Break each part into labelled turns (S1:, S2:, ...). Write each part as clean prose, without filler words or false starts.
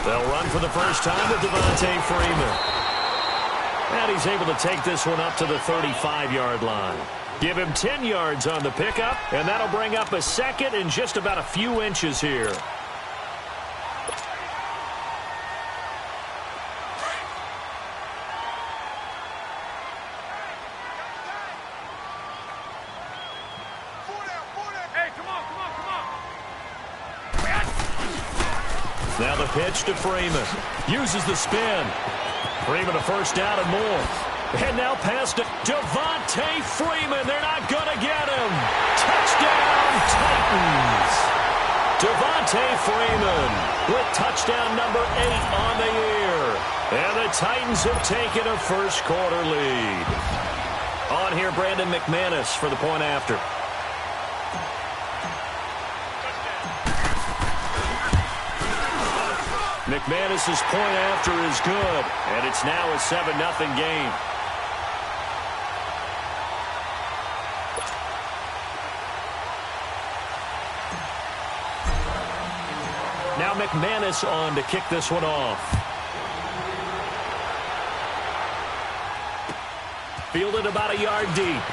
S1: They'll run for the first time with Devontae Freeman. And he's able to take this one up to the 35-yard line. Give him 10 yards on the pickup, and that'll bring up a second and just about a few inches here. Now the pitch to Freeman. Uses the spin. Freeman a first down and more. And now pass to Devontae Freeman. They're not going to get him. Touchdown, Titans. Devontae Freeman with touchdown number 8 on the year. And the Titans have taken a first quarter lead. On here, Brandon McManus for the point after. McManus's point after is good, and it's now a 7-0 game. Now McManus on to kick this one off. Fielded about a yard deep.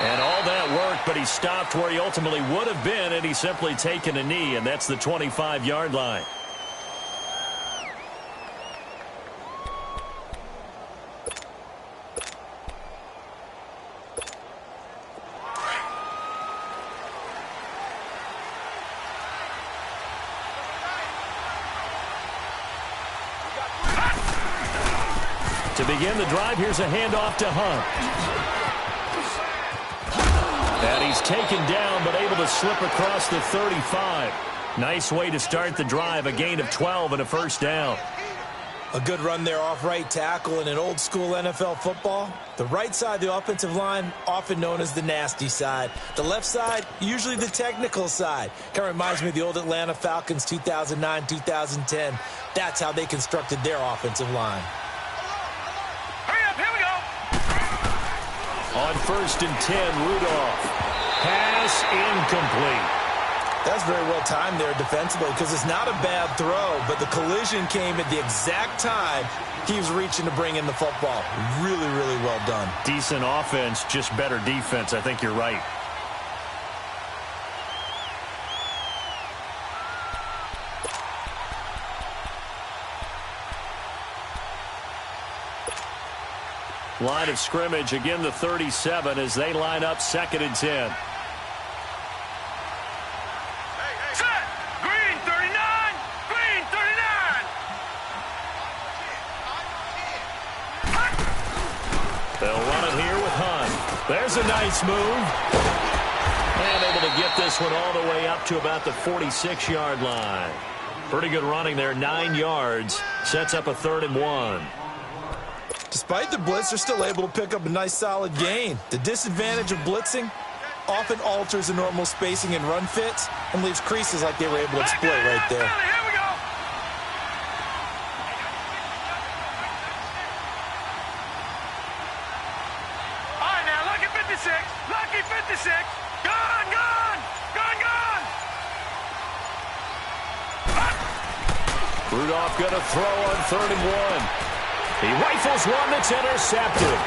S1: And all that work, but he stopped where he ultimately would have been, and he's simply taken a knee, and that's the 25-yard line. To begin the drive, here's a handoff to Hunt. And he's taken down, but able to slip across the 35. Nice way to start the drive, a gain of 12 and a first down.
S2: A good run there off right tackle in an old-school NFL football. The right side of the offensive line, often known as the nasty side. The left side, usually the technical side. Kind of reminds me of the old Atlanta Falcons 2009-2010. That's how they constructed their offensive line.
S3: Hurry up, here we go.
S1: On 1st and 10, Rudolph. Pass incomplete.
S2: That's very well timed there defensively because it's not a bad throw, but the collision came at the exact time he was reaching to bring in the football. Really, really well done.
S1: Decent offense, just better defense. I think you're right. Line of scrimmage, again the 37 as they line up 2nd and 10.
S3: Set! Green 39! Green 39!
S1: They'll run it here with Hunt. There's a nice move. And able to get this one all the way up to about the 46-yard line. Pretty good running there, 9 yards. Sets up a 3rd and 1.
S2: Despite the blitz, they're still able to pick up a nice solid gain. The disadvantage of blitzing often alters the normal spacing and run fits and leaves creases like they were able to exploit right there.
S3: Here we go. All right, now, lucky 56. Lucky 56. Gone, gone. Gone, gone.
S1: Rudolph going to throw on 3rd and 1. He rifles one that's intercepted.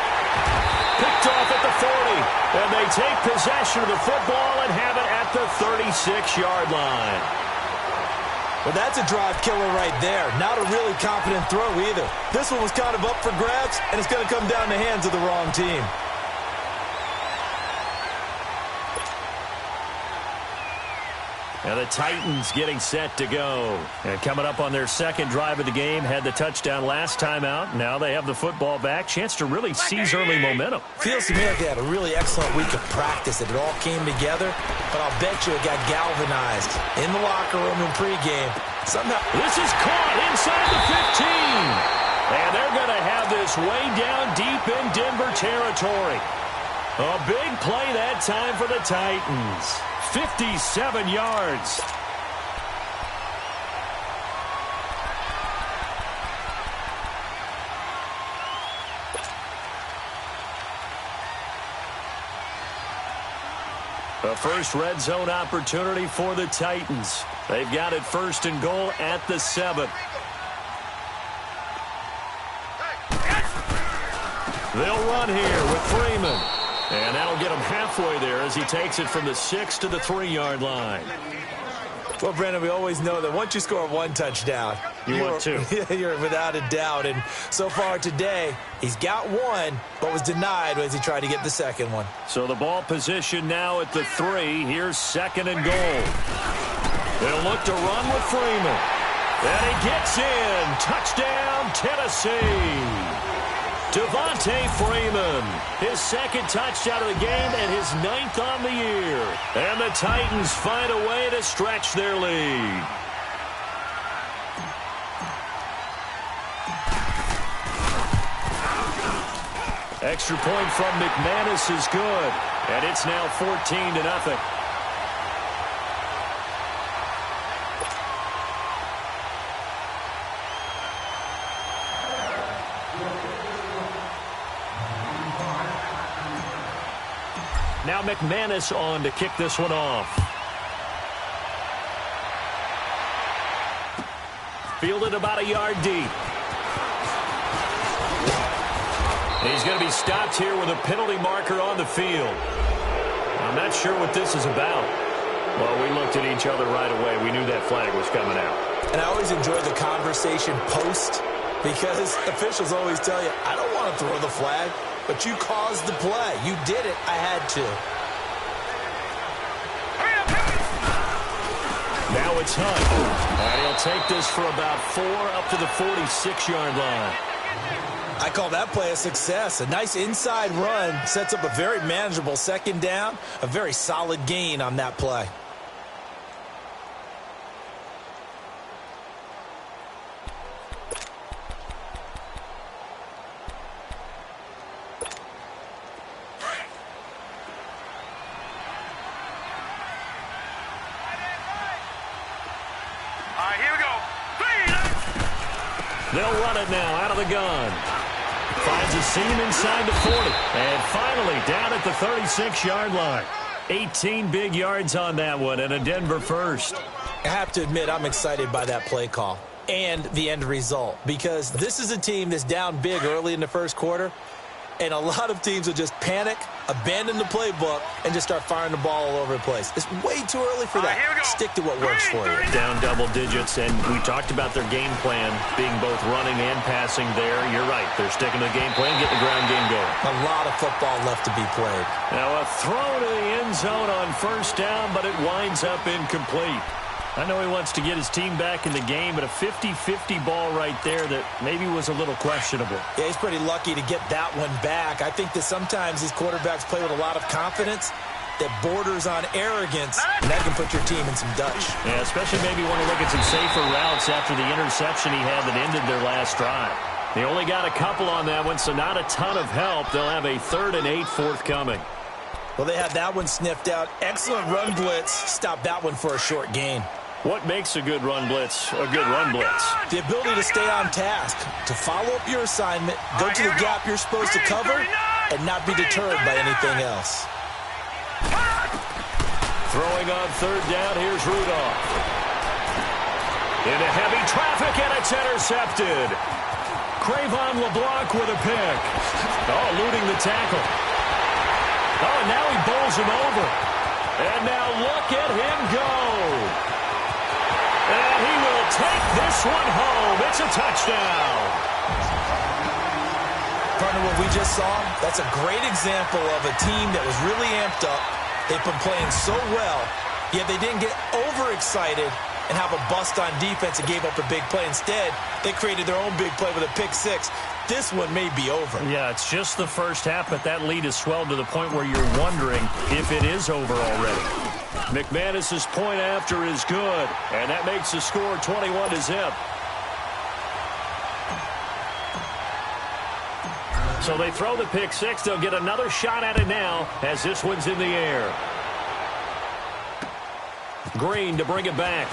S1: Picked off at the 40. And they take possession of the football and have it at the 36-yard line.
S2: Well, that's a drive killer right there. Not a really confident throw either. This one was kind of up for grabs, and it's going to come down the hands of the wrong team.
S1: And the Titans getting set to go. And coming up on their 2nd drive of the game, had the touchdown last time out. Now they have the football back. Chance to really seize early momentum.
S2: Feels to me like they had a really excellent week of practice. It all came together, but I'll bet you it got galvanized in the locker room in pregame. Somehow,
S1: this is caught inside the 15. And they're going to have this way down deep in Denver territory. A big play that time for the Titans. 57 yards. The first red zone opportunity for the Titans. They've got it 1st and goal at the 7. They'll run here with Freeman. And that'll get him halfway there as he takes it from the 6 to the 3-yard line.
S2: Well, Brandon, we always know that once you score 1 touchdown,
S1: you're 2.
S2: You're without a doubt. And so far today, he's got 1, but was denied as he tried to get the 2nd one.
S1: So the ball position now at the 3. Here's 2nd and goal. They'll look to run with Freeman. And he gets in. Touchdown, Tennessee. Devontae Freeman, his 2nd touchdown of the game and his 9th on the year. And the Titans find a way to stretch their lead. Extra point from McManus is good. And it's now 14-0. Now McManus on to kick this one off. Fielded about a yard deep. He's going to be stopped here with a penalty marker on the field. I'm not sure what this is about. Well, we looked at each other right away. We knew that flag was coming out.
S2: And I always enjoy the conversation post because officials always tell you, I don't want to throw the flag. But you caused the play. You did it. I had to.
S1: Now it's Hunt. And he'll take this for about 4 up to the 46-yard line.
S2: I call that play a success. A nice inside run sets up a very manageable 2nd down. A very solid gain on that play.
S1: They'll run it now out of the gun. Finds a seam inside the 40. And finally down at the 36-yard line. 18 big yards on that one and a Denver first.
S2: I have to admit I'm excited by that play call and the end result because this is a team that's down big early in the 1st quarter. And a lot of teams will just panic, abandon the playbook, and just start firing the ball all over the place. It's way too early for that. Stick to what works for you.
S1: Down double digits, and we talked about their game plan being both running and passing there. You're right. They're sticking to the game plan, getting the ground game going.
S2: A lot of football left to be played.
S1: Now a throw to the end zone on 1st down, but it winds up incomplete. I know he wants to get his team back in the game, but a 50-50 ball right there that maybe was a little questionable.
S2: Yeah, he's pretty lucky to get that one back. I think that sometimes these quarterbacks play with a lot of confidence that borders on arrogance, and that can put your team in some Dutch.
S1: Yeah, especially maybe want to look at some safer routes after the interception he had that ended their last drive. They only got a couple on that one, so not a ton of help. They'll have a 3rd and 8 forthcoming.
S2: Well, they had that one sniffed out. Excellent run blitz. Stopped that one for a short gain.
S1: What makes a good run blitz a good run blitz?
S2: The ability to stay on task, to follow up your assignment, go to the gap you're supposed to cover, and not be deterred by anything else.
S1: Throwing on 3rd down, here's Rudolph. Into heavy traffic, and it's intercepted. Crayvon LeBlanc with a pick. Oh, eluding the tackle. Oh, and now he bowls him over. And now look at him go. And he will take this one home. It's a touchdown.
S2: Partner, what we just saw, that's a great example of a team that was really amped up. They've been playing so well, yet they didn't get overexcited and have a bust on defense and gave up a big play. Instead, they created their own big play with a pick 6. This one may be over.
S1: Yeah, it's just the first half, but that lead has swelled to the point where you're wondering if it is over already. McManus's point after is good, and that makes the score 21-0. So they throw the pick 6. They'll get another shot at it now as this one's in the air. Green to bring it back.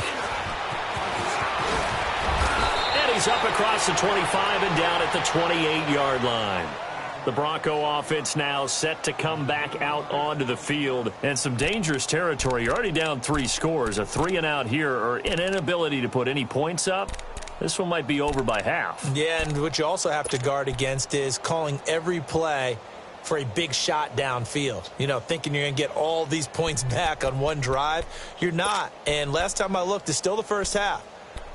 S1: And he's up across the 25 and down at the 28-yard line. The Bronco offense now set to come back out onto the field. And some dangerous territory. You're already down 3 scores. A 3-and-out here or an inability to put any points up. This one might be over by half.
S2: Yeah, and what you also have to guard against is calling every play for a big shot downfield. You know, thinking you're going to get all these points back on one drive. You're not. And last time I looked, it's still the first half.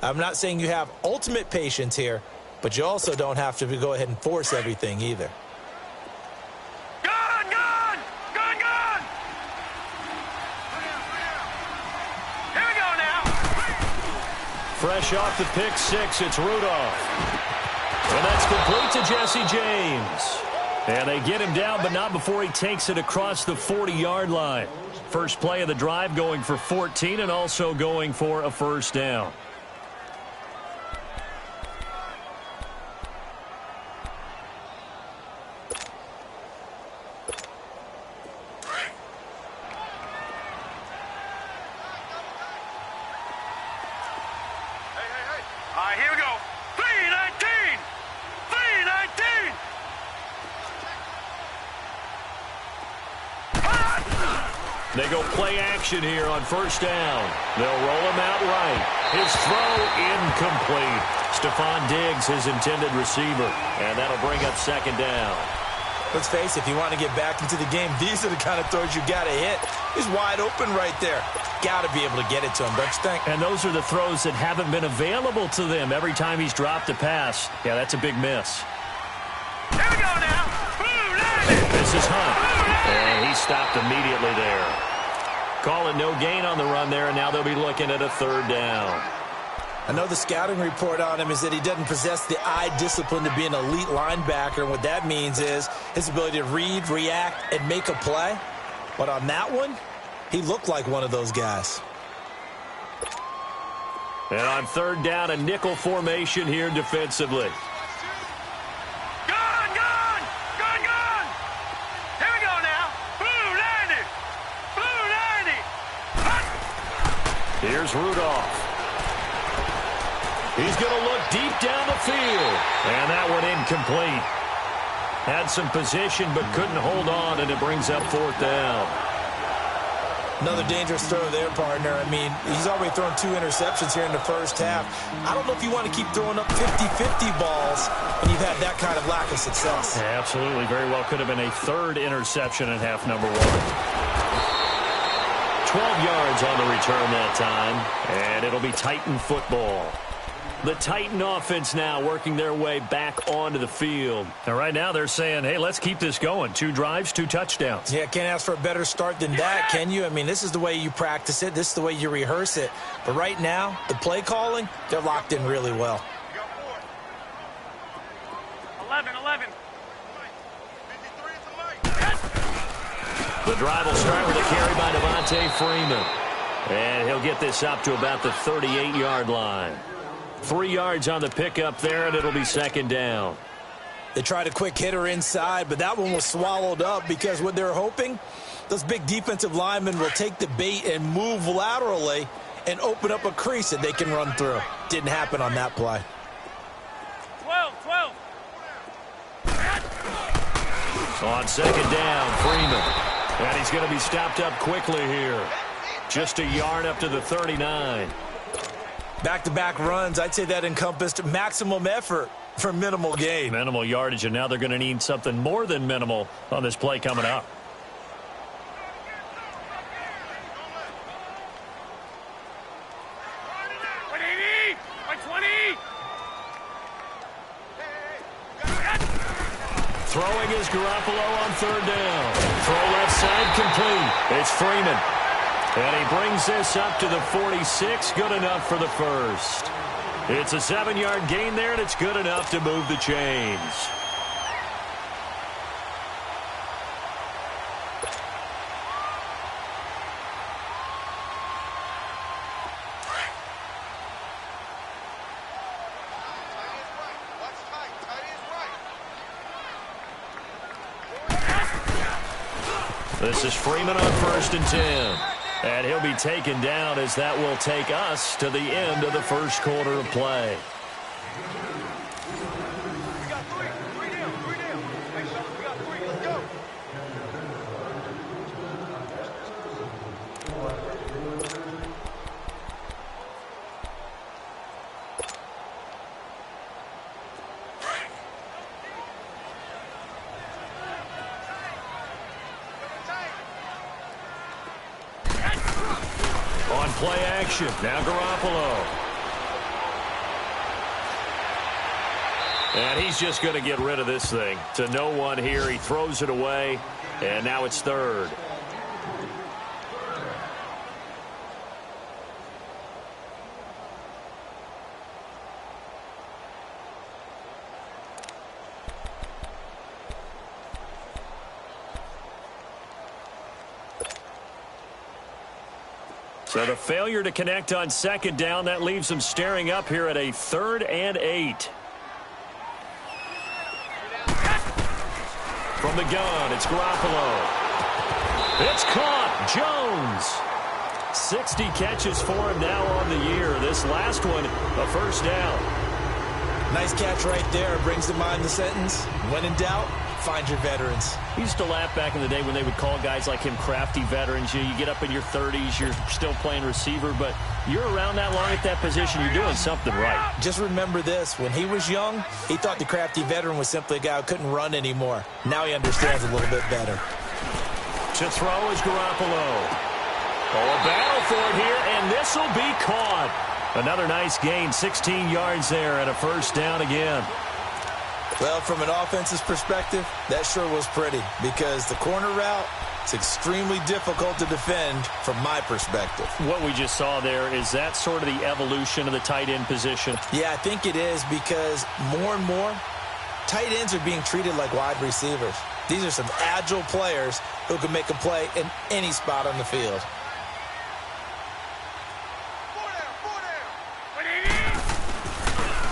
S2: I'm not saying you have ultimate patience here, but you also don't have to go ahead and force everything either.
S3: Gone, gone! Gone, gone! Here we go now.
S1: Fresh off the pick 6, it's Rudolph. And that's complete to Jesse James. And they get him down, but not before he takes it across the 40-yard line. First play of the drive going for 14 and also going for a first down.
S3: All right, here we go. 3-19! 3-19!
S1: They go play action here on first down. They'll roll him out right. His throw incomplete. Stephon Diggs, his intended receiver. And that'll bring up second down.
S2: Let's face it, if you want to get back into the game, these are the kind of throws you got to hit. He's wide open right there. Got to be able to get it to him, don't you think?
S1: And those are the throws that haven't been available to them every time he's dropped a pass. Yeah, that's a big miss.
S3: Here we go now.
S1: This is Hunt. And he stopped immediately there. Call it no gain on the run there, and now they'll be looking at a third down.
S2: I know the scouting report on him is that he doesn't possess the eye discipline to be an elite linebacker, and what that means is his ability to read, react, and make a play. But on that one, he looked like one of those guys.
S1: And on third down, a nickel formation here defensively.
S3: Gone, gone! Gone, gone! Here we go now. Blue 90! Blue 90!
S1: Here's Rudolph. He's going to look deep down the field. And that one incomplete. Had some position but couldn't hold on, and it brings up fourth down.
S2: Another dangerous throw there, partner. I mean, he's already thrown 2 interceptions here in the first half. I don't know if you want to keep throwing up 50-50 balls when you've had that kind of lack of success.
S1: Yeah, absolutely. Very well could have been a third interception in half number 1. 12 yards on the return that time, and it'll be Titan football. The Titan offense now working their way back onto the field. And right now they're saying, hey, let's keep this going. 2 drives, 2 touchdowns.
S2: Yeah, can't ask for a better start than that, can you? I mean, this is the way you practice it. This is the way you rehearse it. But right now, the play calling, they're locked in really well.
S3: 11.
S1: The drive will start with a carry by Devontae Freeman. And he'll get this up to about the 38-yard line. 3 yards on the pickup there, and it'll be second down.
S2: They tried a quick hitter inside, but that one was swallowed up because what they're hoping, those big defensive linemen will take the bait and move laterally and open up a crease that they can run through. Didn't happen on that play.
S3: 12.
S1: On second down, Freeman. And he's going to be stopped up quickly here. Just a yard up to the 39.
S2: Back-to-back runs, I'd say that encompassed maximum effort for minimal gain.
S1: Minimal yardage, and now they're going to need something more than minimal on this play coming up. Throwing is Garoppolo on third down. Throw left side complete. It's Freeman. And he brings this up to the 46. Good enough for the first. It's a 7-yard gain there, and it's good enough to move the chains. This is Freeman on 1st and 10. And he'll be taken down as that will take us to the end of the first quarter of play.
S3: We got three down.
S1: on play action. Now Garoppolo. And he's just going to get rid of this thing. To no one here. He throws it away. And now it's third. So the failure to connect on second down, that leaves them staring up here at a 3rd and 8. From the gun, it's Garoppolo. It's caught. Jones. 60 catches for him now on the year. This last one, a first down.
S2: Nice catch right there. Brings to mind the sentence, when in doubt, find your veterans.
S1: We used to laugh back in the day when they would call guys like him crafty veterans. You get up in your 30s, you're still playing receiver, but you're around that long at that position, you're doing something right.
S2: Just remember this. When he was young, he thought the crafty veteran was simply a guy who couldn't run anymore. Now he understands a little bit better.
S1: To throw is Garoppolo. Oh, a battle for it here, and this will be caught. Another nice gain, 16 yards there, and a first down again.
S2: Well, from an offense's perspective, that sure was pretty because the corner route is extremely difficult to defend from my perspective.
S1: What we just saw there, is that sort of the evolution of the tight end position?
S2: Yeah, I think it is because more and more, tight ends are being treated like wide receivers. These are some agile players who can make a play in any spot on the field.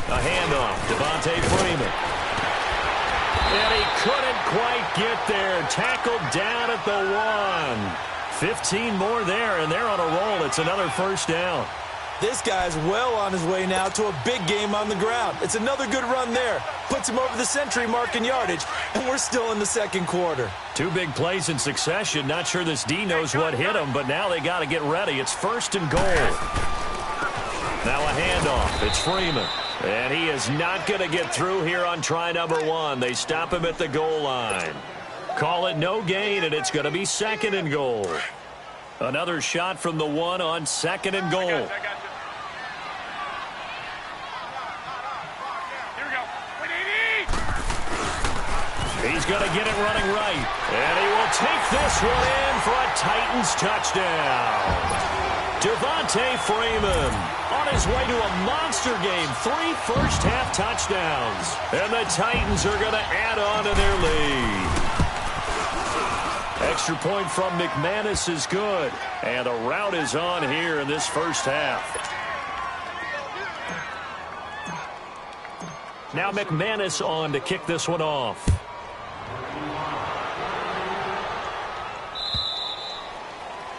S1: A handoff, Devontae Freeman. And he couldn't quite get there. Tackled down at the 1. 15 more there, and they're on a roll. It's another first down.
S2: This guy's well on his way now to a big game on the ground. It's another good run there. Puts him over the century mark in yardage, and we're still in the second quarter.
S1: 2 big plays in succession. Not sure this D knows what hit him, but now they got to get ready. It's 1st and goal. Now a handoff. It's Freeman. And he is not going to get through here on try number 1. They stop him at the goal line. Call it no gain, and it's going to be 2nd and goal. Another shot from the 1 on 2nd and goal.
S3: Here we go.
S1: He's going to get it running right. And he will take this one in for a Titans touchdown. Devontae Freeman on his way to a monster game. 3 first-half touchdowns. And the Titans are going to add on to their lead. Extra point from McManus is good. And the route is on here in this first half. Now McManus on to kick this one off.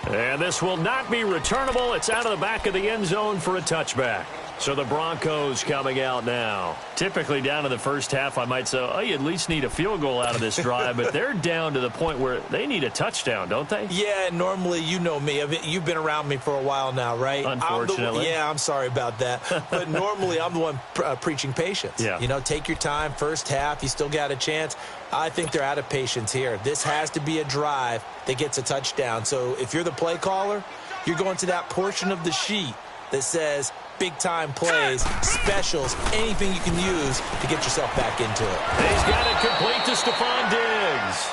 S1: And this will not be returnable. It's out of the back of the end zone for a touchback. So the Broncos coming out now. Typically down to the first half, I might say, oh, you at least need a field goal out of this drive. But they're down to the point where they need a touchdown, don't they?
S2: Yeah, normally, you know me. You've been around me for a while now, right?
S1: Unfortunately.
S2: I'm sorry about that. But normally, I'm the one preaching patience.
S1: Yeah.
S2: You know, take your time. First half, you still got a chance. I think they're out of patience here. This has to be a drive that gets a touchdown. So if you're the play caller, you're going to that portion of the sheet that says big-time plays, specials, anything you can use to get yourself back into it.
S1: He's got it complete to Stephon Diggs.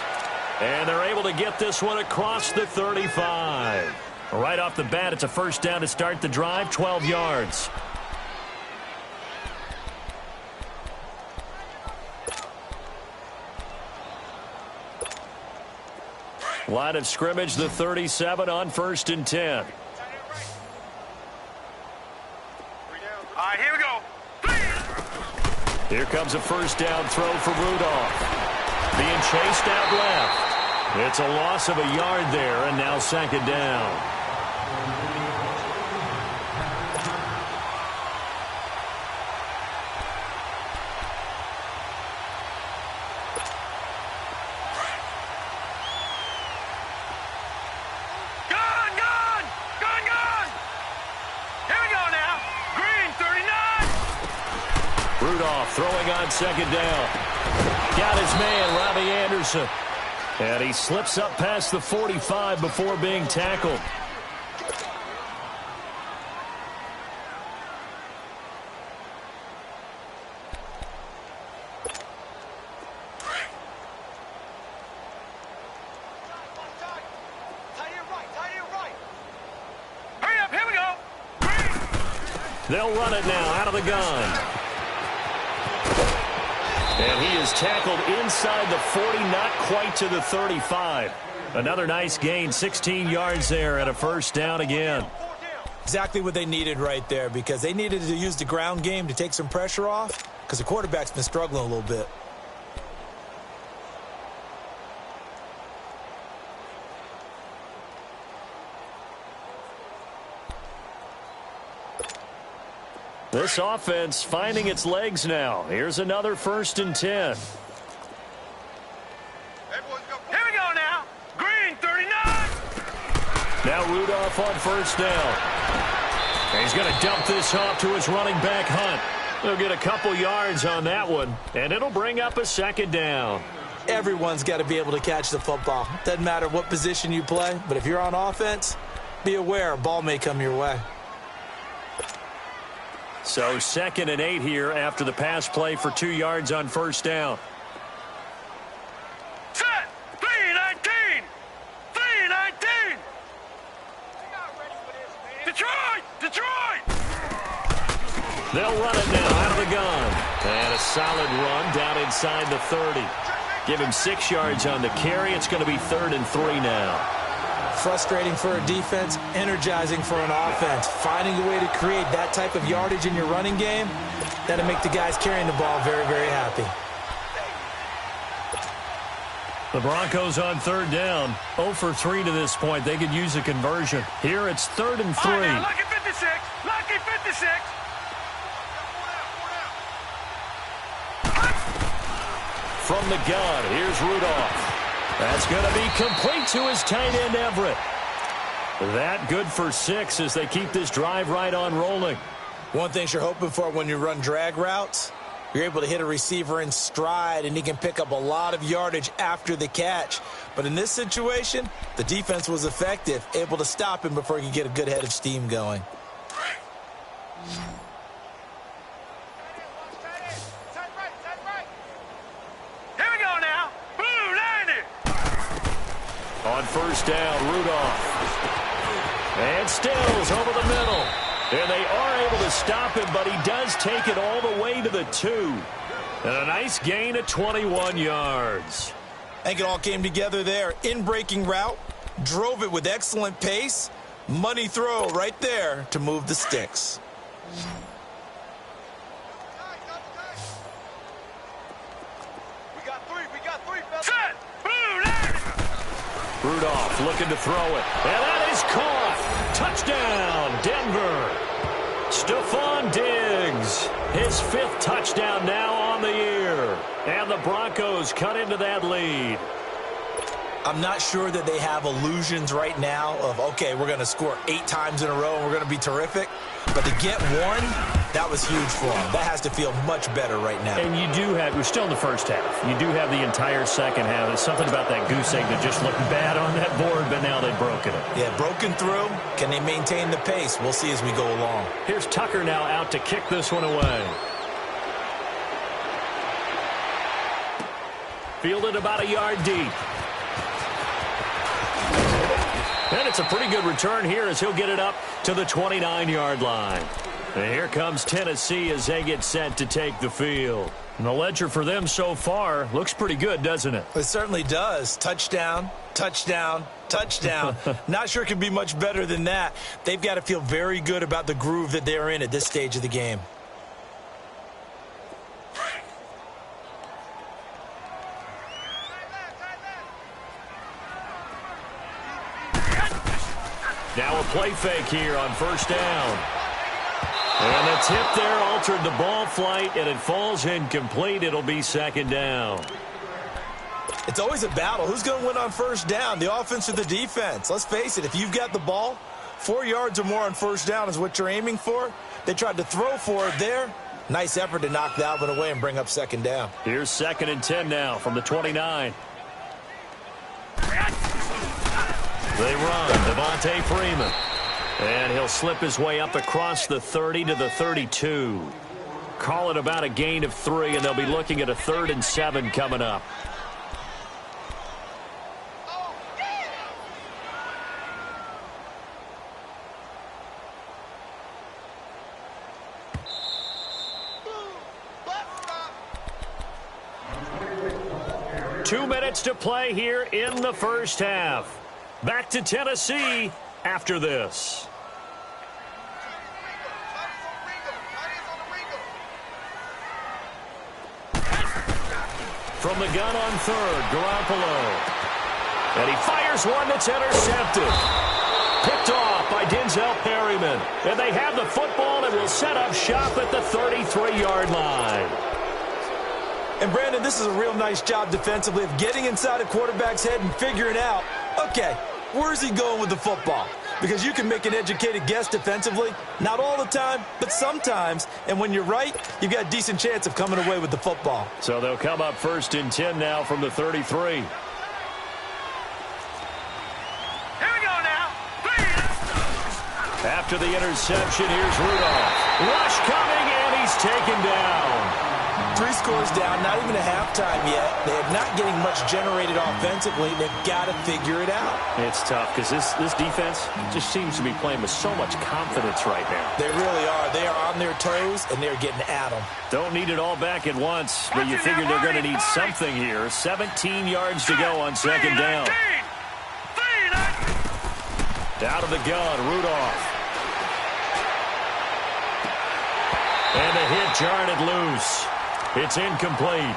S1: And they're able to get this one across the 35. Right off the bat, it's a first down to start the drive, 12 yards. Line of scrimmage, the 37 on 1st and 10.
S3: All right, here we go.
S1: Here comes a first down throw for Rudolph. Being chased out left. It's a loss of a yard there, and now 2nd down. Rudolph throwing on 2nd down. Got his man, Robbie Anderson. And he slips up past the 45 before being tackled. They'll run it now out of the gun. And he is tackled inside the 40, not quite to the 35. Another nice gain, 16 yards there and a first down again.
S2: Exactly what they needed right there, because they needed to use the ground game to take some pressure off, because the quarterback's been struggling a little bit.
S1: This offense finding its legs now. Here's another 1st and 10.
S3: Here we go now. Green, 39.
S1: Now Rudolph on 1st down. And he's going to dump this off to his running back, Hunt. They'll get a couple yards on that one, and it'll bring up a 2nd down.
S2: Everyone's got to be able to catch the football. Doesn't matter what position you play, but if you're on offense, be aware a ball may come your way.
S1: So 2nd and 8 here after the pass play for 2 yards on 1st down.
S3: Set. 3-19. 3-19. Detroit. Detroit.
S1: They'll run it now out of the gun. And a solid run down inside the 30. Give him 6 yards on the carry. It's going to be 3rd and 3 now.
S2: Frustrating for a defense, energizing for an offense. Finding a way to create that type of yardage in your running game, that'll make the guys carrying the ball very, very happy.
S1: The Broncos on 3rd down. 0 for 3 to this point. They could use a conversion. Here it's 3rd and 3.
S3: Now, lucky 56. Lucky 56.
S1: From the gun, here's Rudolph. That's going to be complete to his tight end, Everett. That good for 6 as they keep this drive right on rolling.
S2: One thing you're hoping for when you run drag routes, you're able to hit a receiver in stride, and he can pick up a lot of yardage after the catch. But in this situation, the defense was effective, able to stop him before he could get a good head of steam going.
S1: On 1st down, Rudolph. And Stills over the middle. And they are able to stop him, but he does take it all the way to the 2. And a nice gain of 21 yards.
S2: I think it all came together there. In-breaking route, drove it with excellent pace. Money throw right there to move the sticks.
S3: Set.
S1: Rudolph looking to throw it. And that is caught. Touchdown, Denver. Stephon Diggs. His 5th touchdown now on the year. And the Broncos cut into that lead.
S2: I'm not sure that they have illusions right now of, okay, we're going to score 8 times in a row and we're going to be terrific. But to get one, that was huge for them. That has to feel much better right now.
S1: And you do have, we're still in the first half. You do have the entire second half. There's something about that goose egg that just looked bad on that board, but now they've broken it.
S2: Yeah, broken through. Can they maintain the pace? We'll see as we go along.
S1: Here's Tucker now out to kick this one away. Fielded about a yard deep. And it's a pretty good return here as he'll get it up to the 29-yard line. And here comes Tennessee as they get set to take the field. And the ledger for them so far looks pretty good, doesn't it?
S2: It certainly does. Touchdown, touchdown, touchdown. Not sure it can be much better than that. They've got to feel very good about the groove that they're in at this stage of the game.
S1: Now a play fake here on 1st down. And the tip there altered the ball flight, and it falls incomplete. It'll be 2nd down.
S2: It's always a battle. Who's going to win on 1st down, the offense or the defense? Let's face it, if you've got the ball, 4 yards or more on 1st down is what you're aiming for. They tried to throw for it there. Nice effort to knock that one away and bring up 2nd down.
S1: Here's 2nd and 10 now from the 29. They run, Devontae Freeman. And he'll slip his way up across the 30 to the 32. Call it about a gain of 3, and they'll be looking at a 3rd and 7 coming up. 2 minutes to play here in the first half. Back to Tennessee after this. From the gun on third, Garoppolo. And he fires one that's intercepted. Picked off by Denzel Perryman. And they have the football and will set up shop at the 33-yard line.
S2: And, Brandon, this is a real nice job defensively of getting inside a quarterback's head and figuring out, okay, where's he going with the football? Because you can make an educated guess defensively. Not all the time, but sometimes. And when you're right, you've got a decent chance of coming away with the football.
S1: So they'll come up 1st and 10 now from the 33. After the interception, here's Rudolph. Rush coming, and he's taken down.
S2: 3 scores down, not even a halftime yet. They're not getting much generated offensively. They've got to figure it out.
S1: It's tough because this defense just seems to be playing with so much confidence right now.
S2: They really are. They are on their toes, and they're getting at them.
S1: Don't need it all back at once, but you figure they're going to need something here. 17 yards to go on 2nd down. Out of the gun, Rudolph. And the hit jarred it loose. It's incomplete.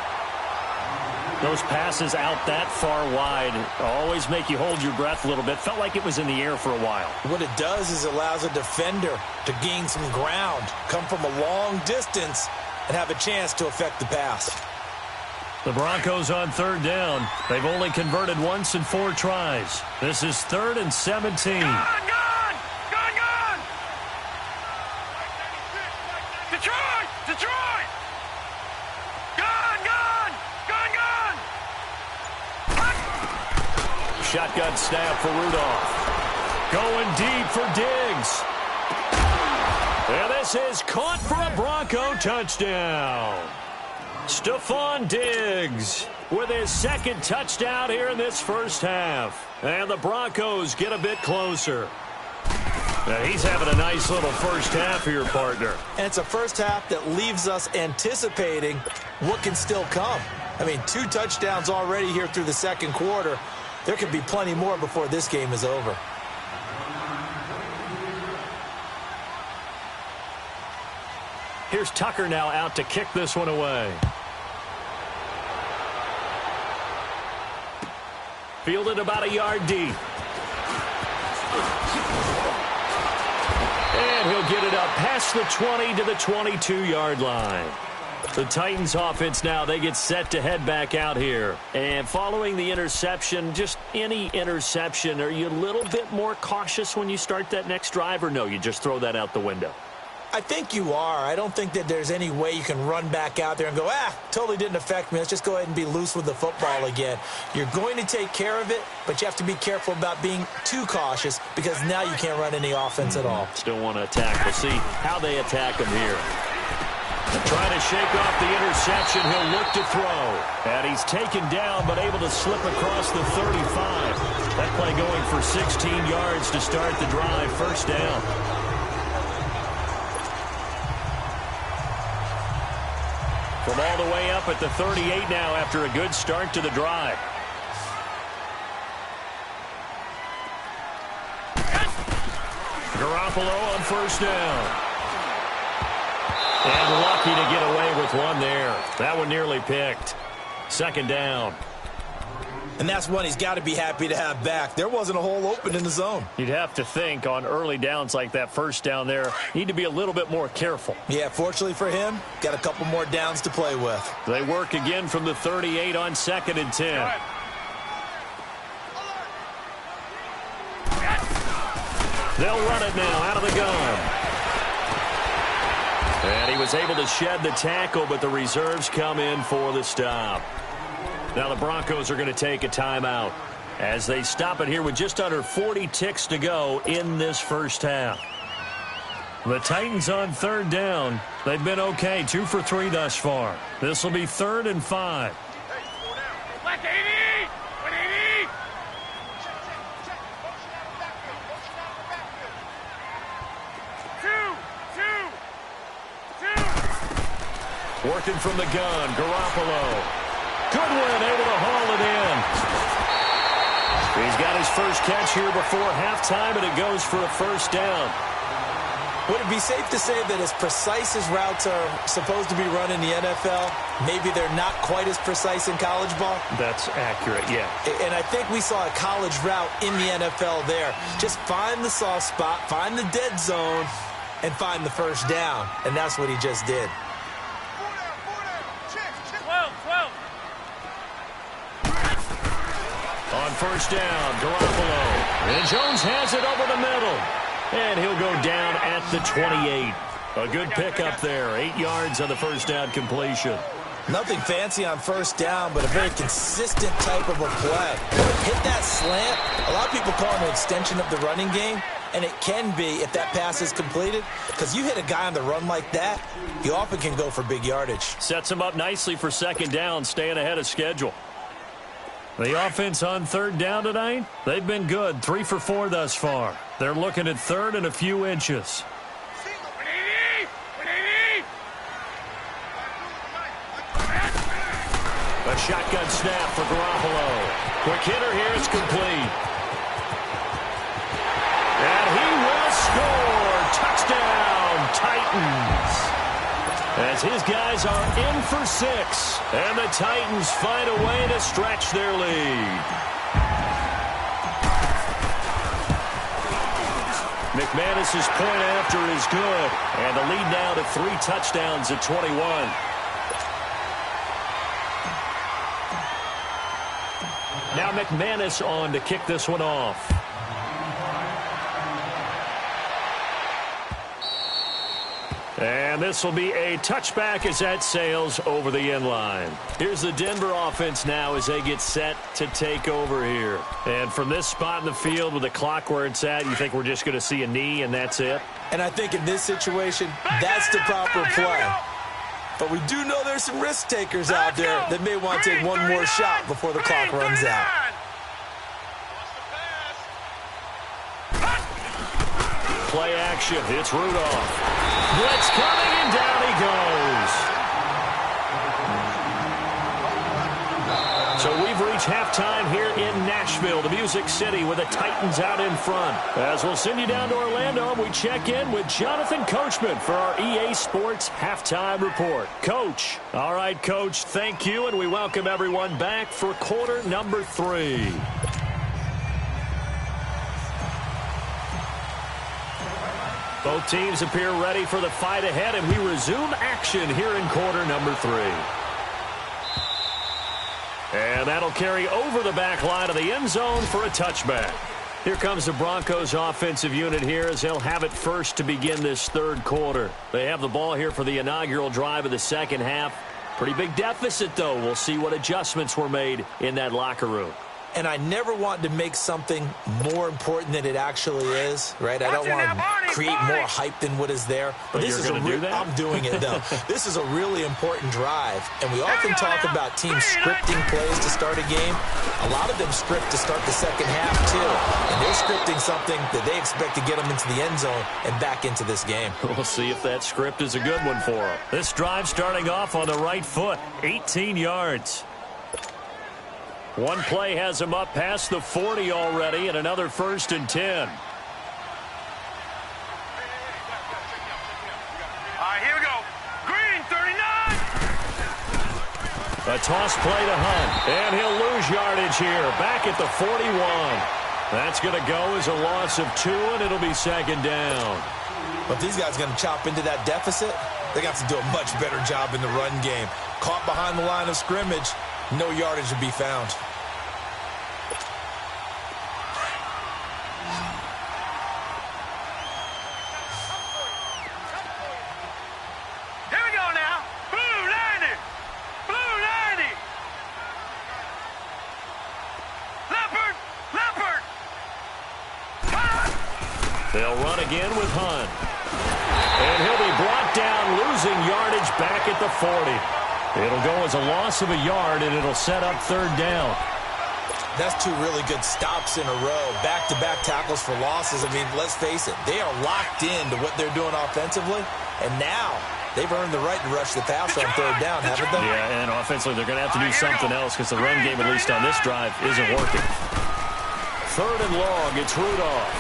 S1: Those passes out that far wide always make you hold your breath a little bit. Felt like it was in the air for a while.
S2: What it does is allows a defender to gain some ground, come from a long distance, and have a chance to affect the pass.
S1: The Broncos on 3rd down. They've only converted once in 4 tries. This is 3rd and 17.
S3: Gone! Detroit! Gone!
S1: Shotgun snap for Rudolph. Going deep for Diggs. And this is caught for a Bronco touchdown. Stephon Diggs with his 2nd touchdown here in this first half. And the Broncos get a bit closer. Now he's having a nice little first half here, partner.
S2: And it's a first half that leaves us anticipating what can still come. I mean, 2 touchdowns already here through the 2nd quarter. There could be plenty more before this game is over.
S1: Here's Tucker now out to kick this one away. Fielded about a yard deep. And he'll get it up past the 20 to the 22-yard line. The Titans offense now, they get set to head back out here. And following the interception, just any interception, are you a little bit more cautious when you start that next drive, or no, you just throw that out the window?
S2: I think you are. I don't think that there's any way you can run back out there and go, totally didn't affect me. Let's just go ahead and be loose with the football again. You're going to take care of it, but you have to be careful about being too cautious because now you can't run any offense at all.
S1: Still want to attack. We'll see how they attack him here. Trying to shake off the interception. He'll look to throw. And he's taken down, but able to slip across the 35. That play going for 16 yards to start the drive. 1st down. From all the way up at the 38 now after a good start to the drive. Garoppolo on 1st down. And lucky to get away with one there. That one nearly picked. 2nd down.
S2: And that's one he's got to be happy to have back. There wasn't a hole open in the zone.
S1: You'd have to think on early downs like that 1st down there, need to be a little bit more careful.
S2: Yeah, fortunately for him, got a couple more downs to play with.
S1: They work again from the 38 on 2nd and 10. They'll run it now out of the gun. And he was able to shed the tackle, but the reserves come in for the stop. Now the Broncos are going to take a timeout as they stop it here with just under 40 ticks to go in this first half. The Titans on 3rd down. They've been okay, 2 for 3 thus far. This will be 3rd and 5.
S3: Black 80! 180! Two!
S1: Working from the gun, Garoppolo. Goodwin able to haul it in. He's got his first catch here before halftime, and it goes for a first down.
S2: Would it be safe to say that as precise as routes are supposed to be run in the NFL, maybe they're not quite as precise in college ball?
S1: That's accurate, yeah.
S2: And I think we saw a college route in the NFL there. Just find the soft spot, find the dead zone, and find the first down. And that's what he just did.
S1: On first down, Garoppolo. And Jones has it over the middle. And he'll go down at the 28. A good pickup there. 8 yards on the first down completion.
S2: Nothing fancy on first down, but a very consistent type of a play. Hit that slant. A lot of people call it an extension of the running game, and it can be if that pass is completed, because you hit a guy on the run like that, you often can go for big yardage.
S1: Sets him up nicely for second down, staying ahead of schedule. The offense on third down tonight, they've been good, 3 for 4 thus far. They're looking at third and a few inches. A shotgun snap for Garoppolo. Quick hitter here, it's complete. And he will score. Touchdown, Titans. As his guys are in for 6. And the Titans find a way to stretch their lead. McManus's point after is good. And the lead now to 3 touchdowns at 21. Now McManus on to kick this one off. And this will be a touchback as that sails over the end line. Here's the Denver offense now as they get set to take over here. And from this spot in the field with the clock where it's at, you think we're just going to see a knee and that's it?
S2: And I think in this situation, that's the proper play. But we do know there's some risk takers out there that may want to take one more shot before the clock runs out.
S1: Play action. It's Rudolph. Blitz coming, and down he goes. So we've reached halftime here in Nashville, the Music City, with the Titans out in front. As we'll send you down to Orlando, we check in with Jonathan Coachman for our EA Sports Halftime Report. Coach. All right, Coach, thank you, and we welcome everyone back for quarter number 3. Both teams appear ready for the fight ahead, and we resume action here in quarter number 3. And that'll carry over the back line of the end zone for a touchback. Here comes the Broncos offensive unit here as they'll have it first to begin this third quarter. They have the ball here for the inaugural drive of the second half. Pretty big deficit, though. We'll see what adjustments were made in that locker room.
S2: And I never want to make something more important than it actually is, right? I don't want to create more hype than what is there.
S1: But this is do that?
S2: I'm doing it, though. This is a really important drive. And we often talk about teams scripting plays to start a game. A lot of them script to start the second half, too. And they're scripting something that they expect to get them into the end zone and back into this game.
S1: We'll see if that script is a good one for them. This drive starting off on the right foot, 18 yards. One play has him up past the 40 already, and another 1st and 10.
S3: All right, here we go. Green, 39.
S1: A toss play to Hunt, and he'll lose yardage here, back at the 41. That's going to go as a loss of 2, and it'll be second down.
S2: But these guys are going to chop into that deficit. They got to do a much better job in the run game. Caught behind the line of scrimmage, no yardage to be found.
S3: Here we go now. Blue 90. Blue 90. Leopard. Leopard. Hunt.
S1: They'll run again with Hunt. And he'll be brought down, losing yardage back at the 40. It'll go as a loss of a yard, and it'll set up third down.
S2: That's 2 really good stops in a row. Back-to-back tackles for losses. I mean, let's face it, they are locked into what they're doing offensively. And now they've earned the right to rush the passer on third down, haven't they?
S1: Yeah, and offensively, they're going to have to do something else because the run game, at least on this drive, isn't working. Third and long, it's Rudolph.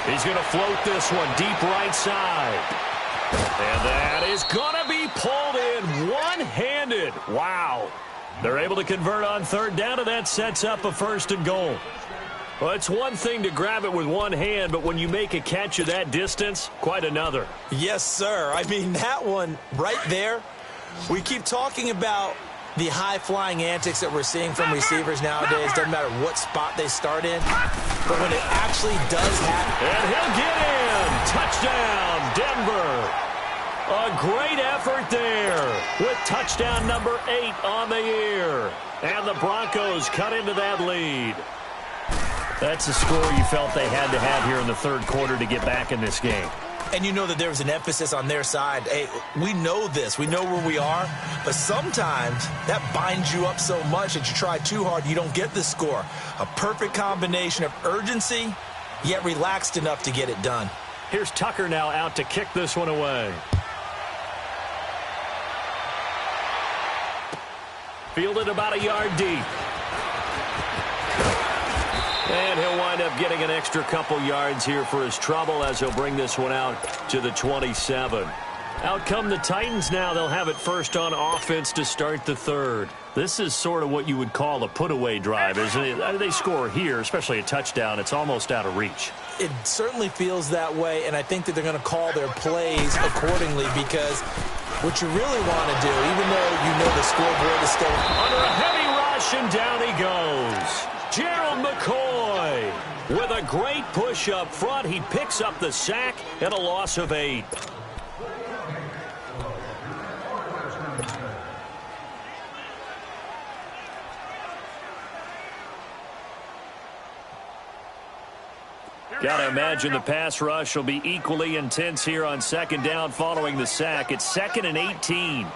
S1: He's going to float this one deep right side. And that is going to be pulled in one-handed. Wow. They're able to convert on third down, and that sets up a first and goal. Well, it's one thing to grab it with one hand, but when you make a catch of that distance, quite another.
S2: Yes, sir. I mean, that one right there, we keep talking about the high-flying antics that we're seeing from receivers nowadays. Doesn't matter what spot they start in, but when it actually does happen.
S1: And he'll get in. Touchdown, Denver. A great effort there with touchdown number 8 on the year. And the Broncos cut into that lead. That's a score you felt they had to have here in the third quarter to get back in this game.
S2: And you know that there was an emphasis on their side. Hey, we know this. We know where we are. But sometimes that binds you up so much that you try too hard, you don't get the score. A perfect combination of urgency, yet relaxed enough to get it done.
S1: Here's Tucker now out to kick this one away. Fielded about a yard deep. And he'll wind up getting an extra couple yards here for his trouble as he'll bring this one out to the 27. Out come the Titans now. They'll have it first on offense to start the third. This is sort of what you would call a put-away drive, isn't it? They score here, especially a touchdown. It's almost out of reach.
S2: It certainly feels that way, and I think that they're going to call their plays accordingly because what you really want to do, even though you know the scoreboard is still
S1: under a heavy rush, and down he goes. Gerald McCoy with a great push up front. He picks up the sack and a loss of 8. Got to imagine the pass rush will be equally intense here on second down following the sack. It's 2nd and 18.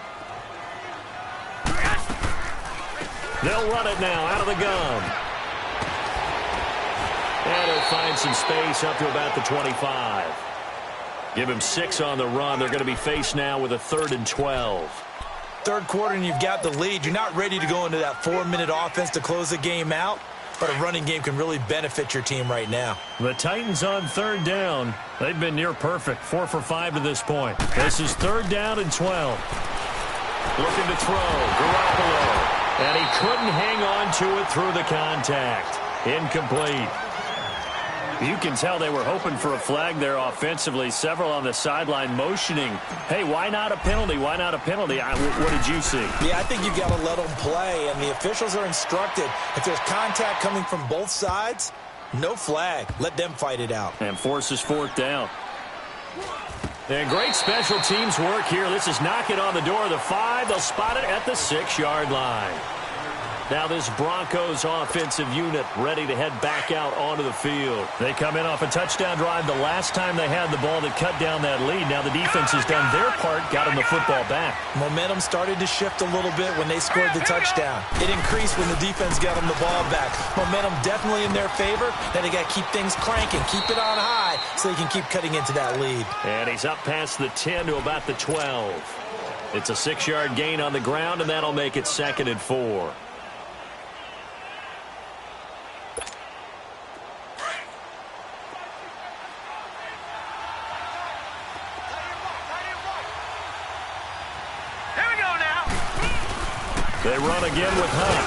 S1: They'll run it now out of the gun. And he'll find some space up to about the 25. Give him 6 on the run. They're going to be faced now with a 3rd and 12.
S2: Third quarter and you've got the lead. You're not ready to go into that 4-minute offense to close the game out. But a running game can really benefit your team right now.
S1: The Titans on third down. They've been near perfect. 4 for 5 to this point. This is 3rd down and 12. Looking to throw. Garoppolo. And he couldn't hang on to it through the contact. Incomplete. You can tell they were hoping for a flag there offensively. Several on the sideline motioning. Hey, why not a penalty? Why not a penalty? What did you see?
S2: Yeah, I think you've got to let them play, and the officials are instructed. If there's contact coming from both sides, no flag. Let them fight it out.
S1: And forces 4th down. And great special teams work here. This is knocking on the door of the 5. They'll spot it at the 6-yard line. Now this Broncos offensive unit ready to head back out onto the field. They come in off a touchdown drive the last time they had the ball that cut down that lead. Now the defense has done their part, got them the football back.
S2: Momentum started to shift a little bit when they scored the touchdown. It increased when the defense got them the ball back. Momentum definitely in their favor. Now they got to keep things cranking, keep it on high so they can keep cutting into that lead.
S1: And he's up past the 10 to about the 12. It's a 6-yard gain on the ground, and that'll make it 2nd and 4. They run again with Hunt.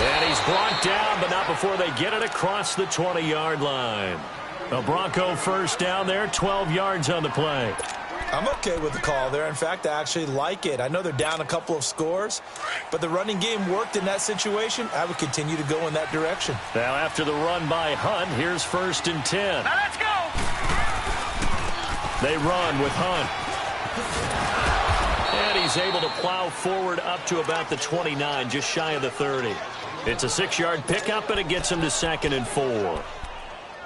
S1: And he's brought down, but not before they get it across the 20-yard line. A Bronco first down there, 12 yards on the play.
S2: I'm okay with the call there. In fact, I actually like it. I know they're down a couple of scores, but the running game worked in that situation. I would continue to go in that direction.
S1: Now after the run by Hunt, here's 1st and 10.
S3: Now let's go!
S1: They run with Hunt. And he's able to plow forward up to about the 29, just shy of the 30. It's a 6-yard pickup, and it gets him to 2nd and 4.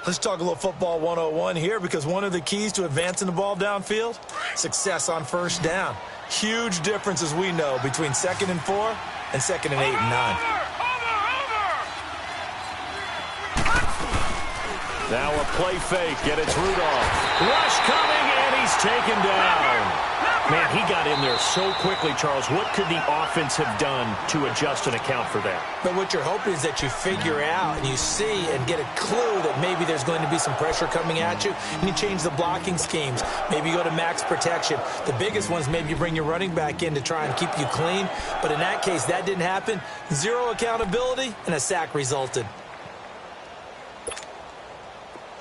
S2: Let's talk a little football 101 here, because one of the keys to advancing the ball downfield, success on first down. Huge difference, as we know, between 2nd and 4 and 2nd and 8 and 9.
S1: Now a play fake, and it's Rudolph. Rush coming, and he's taken down. Man, he got in there so quickly, Charles. What could the offense have done to adjust and account for that?
S2: But what you're hoping is that you figure out and you see and get a clue that maybe there's going to be some pressure coming at you, and you change the blocking schemes. Maybe you go to max protection. The biggest ones, maybe you bring your running back in to try and keep you clean. But in that case, that didn't happen. Zero accountability, and a sack resulted.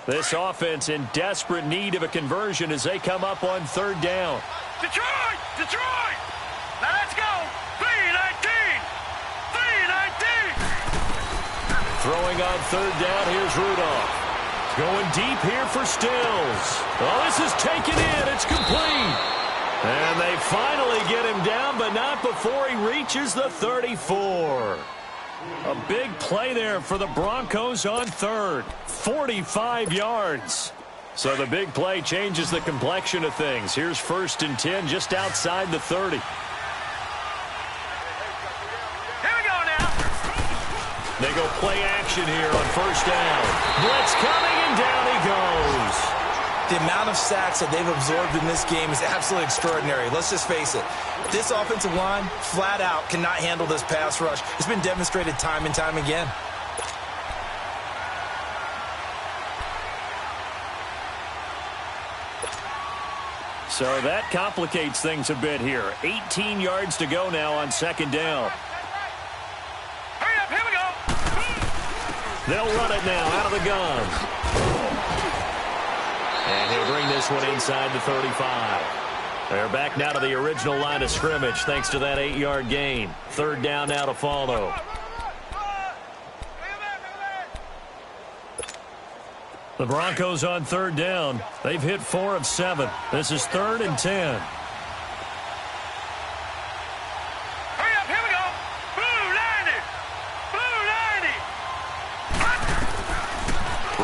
S1: This offense in desperate need of a conversion as they come up on third down.
S3: Detroit! Detroit! Now let's go! 3-19! 3-19!
S1: Throwing on third down, here's Rudolph. Going deep here for Stills. Oh, this is taken in. It's complete. And they finally get him down, but not before he reaches the 34. A big play there for the Broncos on third. 45 yards. So the big play changes the complexion of things. Here's 1st and 10 just outside the 30.
S3: Here we go now.
S1: They go play action here on 1st down. Blitz coming, and down he goes.
S2: The amount of sacks that they've absorbed in this game is absolutely extraordinary. Let's just face it. This offensive line, flat out, cannot handle this pass rush. It's been demonstrated time and time again.
S1: So that complicates things a bit here. 18 yards to go now on 2nd down.
S3: Hurry up, here we go.
S1: They'll run it now out of the gun. And he'll bring this one inside the 35. They're back now to the original line of scrimmage thanks to that 8-yard gain. 3rd down now to follow. The Broncos on 3rd down. They've hit 4 of 7. This is 3rd and 10.
S3: Hurry up, here we go. Blue 90. Blue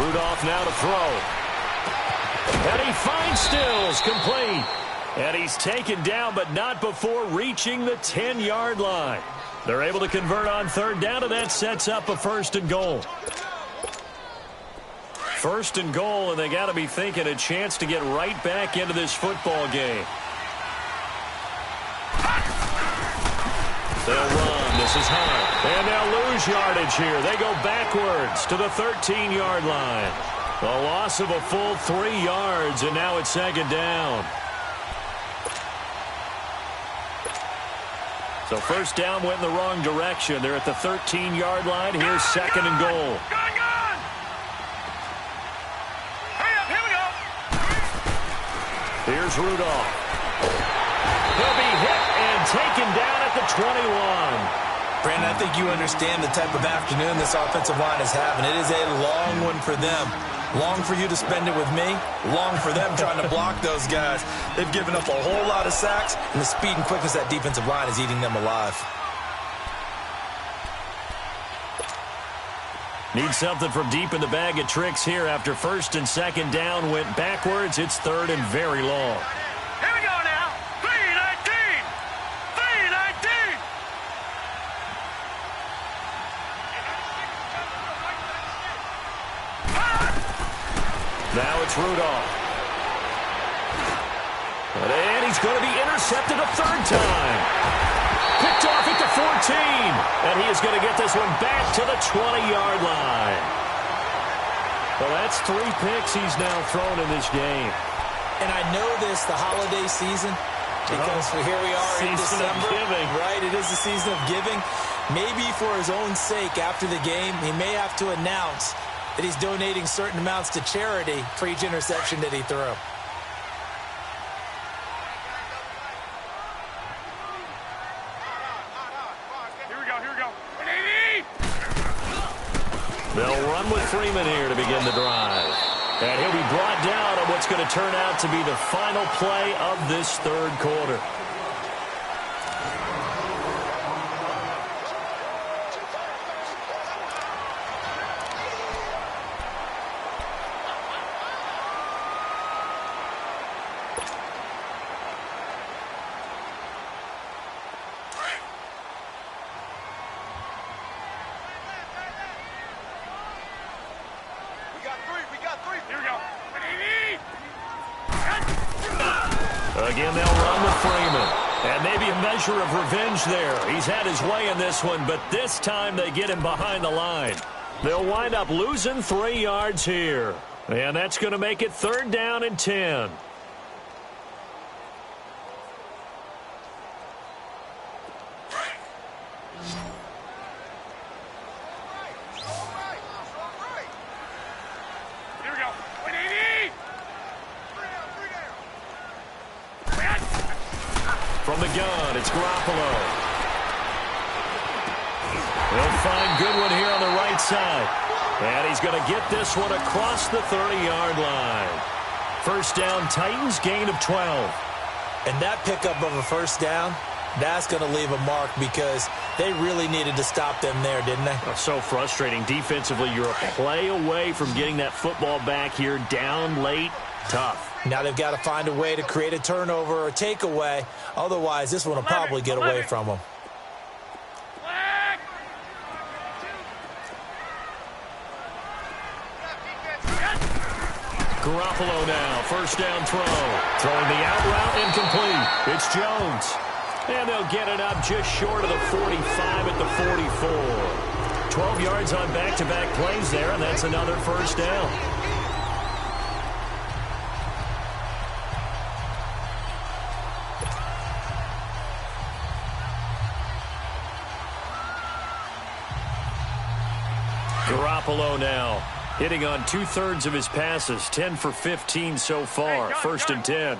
S3: 90.
S1: Rudolph now to throw. And he finds Stills, complete. And he's taken down, but not before reaching the 10-yard line. They're able to convert on 3rd down, and that sets up a 1st and goal. 1st and goal, and they got to be thinking a chance to get right back into this football game. They'll run. This is Hunt. And they'll lose yardage here. They go backwards to the 13-yard line. A loss of a full 3 yards, and now it's 2nd down. So 1st down went in the wrong direction. They're at the 13-yard line. Here's 2nd and goal. Here's Rudolph. He'll be hit and taken down at the 21.
S2: Brandon, I think you understand the type of afternoon this offensive line is having. It is a long one for them. Long for you to spend it with me. Long for them trying to block those guys. They've given up a whole lot of sacks, and the speed and quickness of that defensive line is eating them alive.
S1: Need something from deep in the bag of tricks here after 1st and 2nd down went backwards. It's 3rd and very long.
S3: Here we go now. 3-19. 3-19.
S1: Now it's Rudolph. And he's going to be intercepted a 3rd time. Picked off at the 14. And he is going to get this one back to the 20-yard line. Well, that's 3 picks he's now thrown in this game.
S2: And I know this, the holiday season, because here we are in December. Right, it is the season of giving. Maybe for his own sake, after the game, he may have to announce that he's donating certain amounts to charity for each interception that he threw.
S1: They'll run with Freeman here to begin the drive. And he'll be brought down on what's going to turn out to be the final play of this 3rd quarter. Again, they'll run with Freeman. And maybe a measure of revenge there. He's had his way in this one, but this time they get him behind the line. They'll wind up losing 3 yards here. And that's going to make it 3rd down and 10. From the gun, it's Garoppolo. He'll find Goodwin here on the right side. And he's going to get this one across the 30-yard line. First down, Titans, gain of 12.
S2: And that pickup of a first down, that's going to leave a mark because they really needed to stop them there, didn't they?
S1: Oh, so frustrating. Defensively, you're a play away from getting that football back here down late. Tough.
S2: Now they've got to find a way to create a turnover or a takeaway. Otherwise, this one will probably get away from them.
S1: Garoppolo now, first down throw. Throwing the out route, incomplete. It's Jones. And they'll get it up just short of the 45 at the 44. 12 yards on back-to-back plays there, and that's another first down. Garoppolo now, hitting on 2/3 of his passes, 10 for 15 so far, first and 10.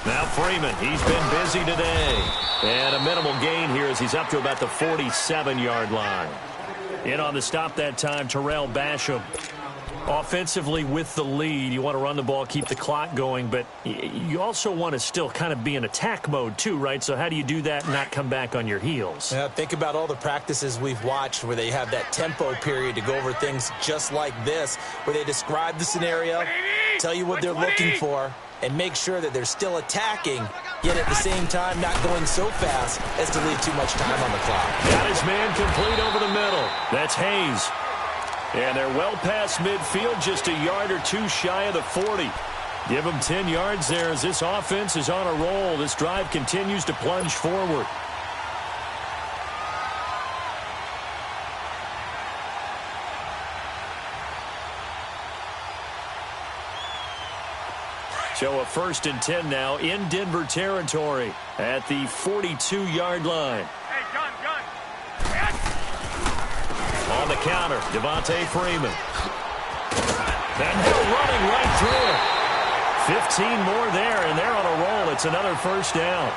S1: Now Freeman, he's been busy today. And a minimal gain here as he's up to about the 47-yard line. In on the stop that time, Terrell Basham. Offensively with the lead, you want to run the ball, keep the clock going, but you also want to still kind of be in attack mode too, right? So how do you do that and not come back on your heels?
S2: Yeah, think about all the practices we've watched where they have that tempo period to go over things just like this, where they describe the scenario, tell you what they're looking for, and make sure that they're still attacking, yet at the same time not going so fast as to leave too much time on the clock.
S1: Got his man complete over the middle. That's Hayes. And they're well past midfield, just a yard or two shy of the 40. Give them 10 yards there as this offense is on a roll. This drive continues to plunge forward. So a first and 10 now in Denver territory at the 42-yard line.
S3: Hey, gun.
S1: On the counter, Devontae Freeman. And they're running right through it. 15 more there, and they're on a roll. It's another first down.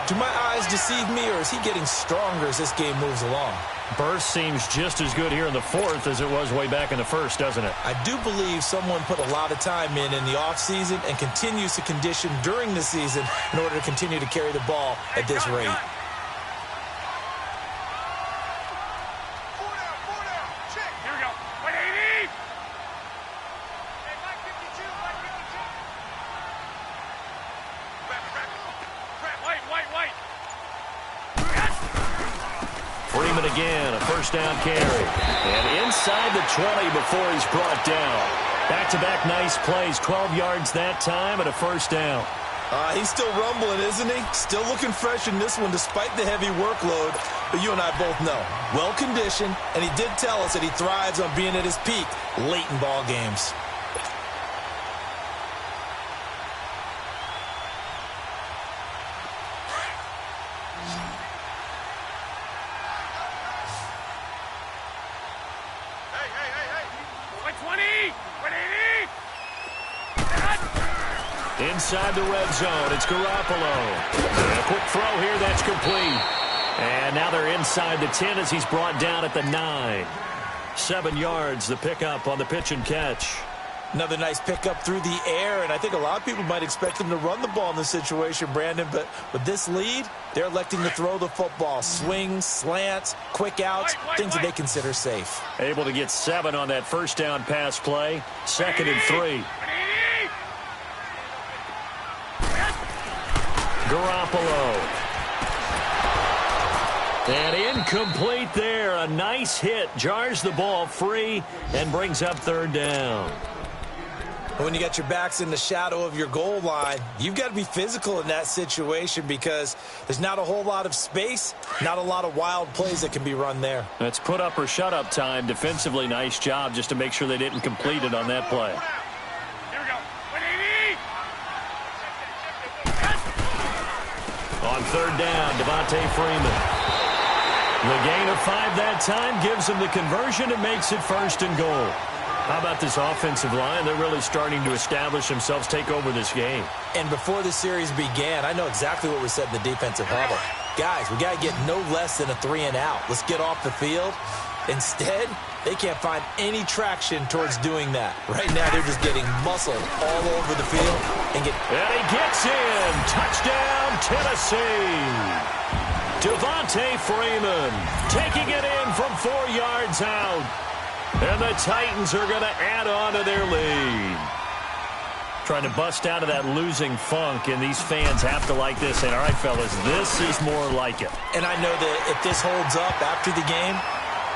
S2: Do my eyes deceive me, or is he getting stronger as this game moves along?
S1: Burst seems just as good here in the fourth as it was way back in the first, doesn't it?
S2: I do believe someone put a lot of time in the offseason and continues to condition during the season in order to continue to carry the ball at this rate.
S1: Freeman again, a first down carry. And inside the 20 before he's brought down. Back-to-back nice plays, 12 yards that time and a first down.
S2: He's still rumbling, isn't he? Still looking fresh in this one despite the heavy workload. But you and I both know, well-conditioned, and he did tell us that he thrives on being at his peak late in ball games.
S1: Inside the red zone, it's Garoppolo. And a quick throw here, that's complete. And now they're inside the 10 as he's brought down at the 9. 7 yards, the pickup on the pitch and catch.
S2: Another nice pickup through the air, and I think a lot of people might expect him to run the ball in this situation, Brandon, but with this lead, they're electing to throw the football. Swings, slants, quick outs, things that they consider safe.
S1: Able to get 7 on that first down pass play. 2nd and 3. Garoppolo. And incomplete there. A nice hit. Jars the ball free and brings up 3rd down.
S2: When you got your backs in the shadow of your goal line, you've got to be physical in that situation because there's not a whole lot of space, not a lot of wild plays that can be run there.
S1: That's put up or shut up time. Defensively, nice job just to make sure they didn't complete it on that play.
S3: Here we go.
S1: On third down, Devontae Freeman. The gain of 5 that time gives him the conversion and makes it 1st and goal. How about this offensive line? They're really starting to establish themselves, take over this game.
S2: And before the series began, I know exactly what we said in the defensive huddle. Guys, we got to get no less than a 3-and-out. Let's get off the field. Instead, they can't find any traction towards doing that. Right now, they're just getting muscled all over the field. And he
S1: gets in. Touchdown, Tennessee. Devontae Freeman taking it in from 4 yards out. And the Titans are going to add on to their lead. Trying to bust out of that losing funk, and these fans have to like this. And all right, fellas, this is more like it.
S2: And I know that if this holds up after the game,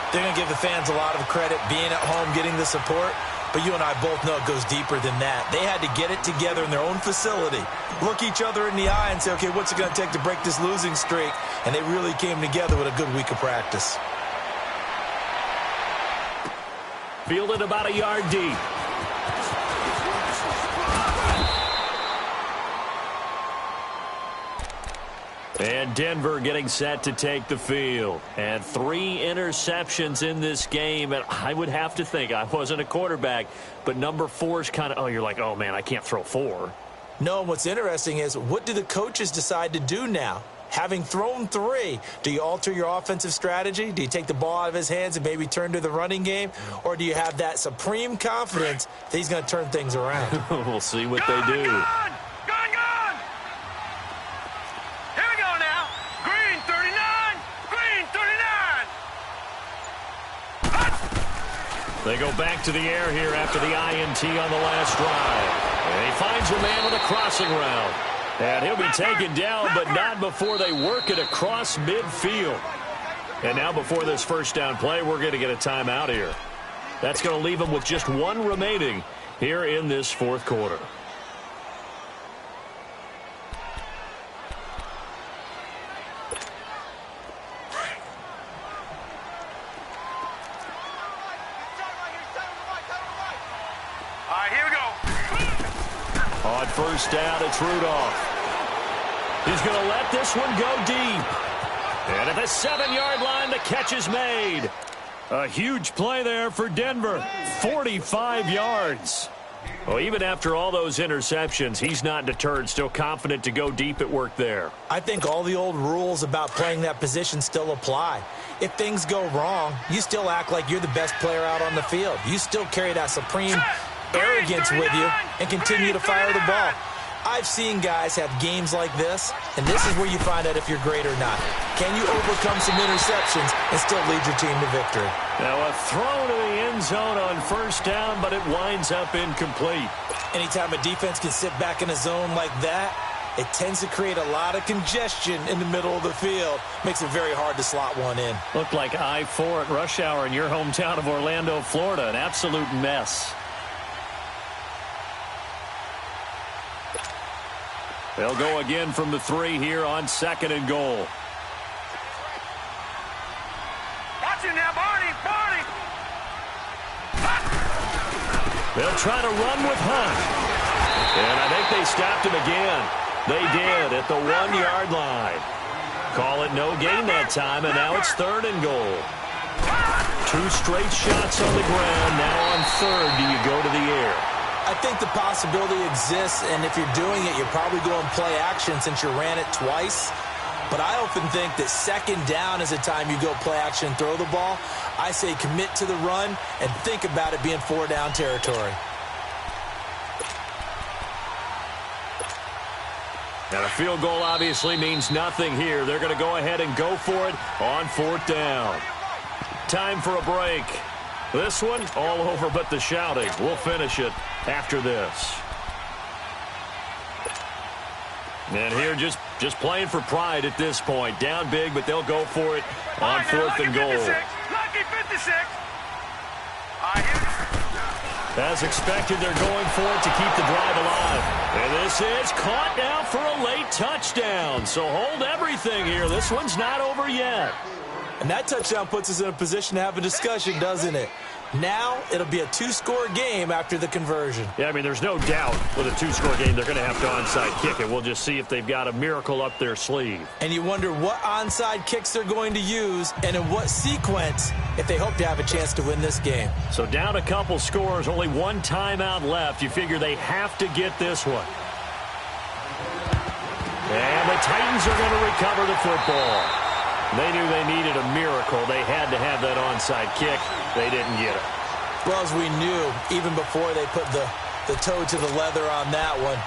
S2: they're going to give the fans a lot of credit being at home, getting the support. But you and I both know it goes deeper than that. They had to get it together in their own facility, look each other in the eye and say, okay, what's it going to take to break this losing streak? And they really came together with a good week of practice.
S1: Fielded about a yard deep. And Denver getting set to take the field. And 3 interceptions in this game. And I would have to think, I wasn't a quarterback, but number 4 is kind of, oh, you're like, oh, man, I can't throw 4.
S2: No, what's interesting is what do the coaches decide to do now? Having thrown 3, do you alter your offensive strategy? Do you take the ball out of his hands and maybe turn to the running game? Or do you have that supreme confidence that he's going to turn things around?
S1: We'll see what they do.
S3: Gone! Here we go now. Green 39. Green 39.
S1: They go back to the air here after the INT on the last drive. And he finds a man with a crossing route. And he'll be taken down, but not before they work it across midfield. And now before this first down play, we're going to get a timeout here. That's going to leave them with just 1 remaining here in this 4th quarter.
S3: All right, here we go.
S1: On first down, it's Rudolph. He's going to let this one go deep. And at the 7-yard line, the catch is made. A huge play there for Denver. 45 yards. Well, even after all those interceptions, he's not deterred, still confident to go deep at work there.
S2: I think all the old rules about playing that position still apply. If things go wrong, you still act like you're the best player out on the field. You still carry that supreme arrogance with you and continue to fire the ball. I've seen guys have games like this, and this is where you find out if you're great or not. Can you overcome some interceptions and still lead your team to victory?
S1: Now a throw to the end zone on first down, but it winds up incomplete.
S2: Anytime a defense can sit back in a zone like that, it tends to create a lot of congestion in the middle of the field. Makes it very hard to slot one in.
S1: Looked like I-4 at rush hour in your hometown of Orlando, Florida. An absolute mess. They'll go again from the 3 here on 2nd and goal.
S3: Watch it now, Barney.
S1: They'll try to run with Hunt. And I think they stopped him again. They did at the 1-yard line. Call it no gain that time, and now it's 3rd and goal. 2 straight shots on the ground. Now on 3rd, do you go to the air?
S2: I think the possibility exists, and if you're doing it, you're probably going play action since you ran it twice. But I often think that 2nd down is the time you go play action and throw the ball. I say commit to the run and think about it being 4-down territory.
S1: Now, a field goal obviously means nothing here. They're going to go ahead and go for it on 4th down. Time for a break. This one, all over but the shouting. We'll finish it after this. And here just playing for pride at this point. Down big, but they'll go for it on 4th and goal.
S3: Lucky 56. All right,
S1: As expected, they're going for it to keep the drive alive. And this is caught now for a late touchdown. So hold everything here. This one's not over yet.
S2: And that touchdown puts us in a position to have a discussion, doesn't it? Now it'll be a two-score game after the conversion.
S1: Yeah, I mean, there's no doubt with a two-score game they're going to have to onside kick it. We'll just see if they've got a miracle up their sleeve.
S2: And you wonder what onside kicks they're going to use and in what sequence if they hope to have a chance to win this game.
S1: So down a couple scores, only one timeout left. You figure they have to get this one. And the Titans are going to recover the football. They knew they needed a miracle. They had to have that onside kick. They didn't get it.
S2: Well, as we knew, even before they put the toe to the leather on that one,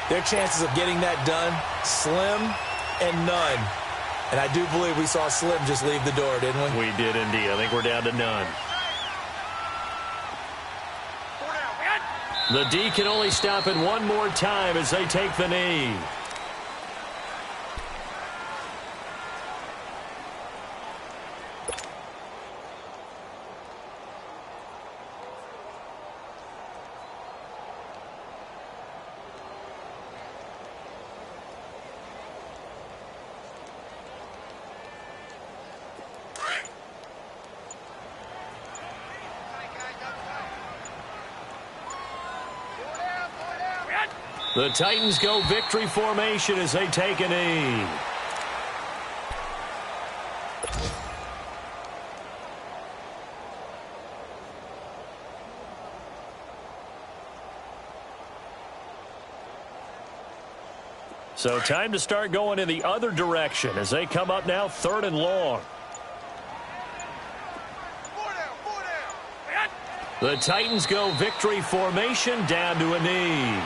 S2: their chances of getting that done, slim and none. And I do believe we saw Slim just leave the door, didn't we?
S1: We did indeed. I think we're down to none. The D can only stop it one more time as they take the knee. The Titans go victory formation as they take a knee. So time to start going in the other direction as they come up now 3rd and long. The Titans go victory formation down to a knee.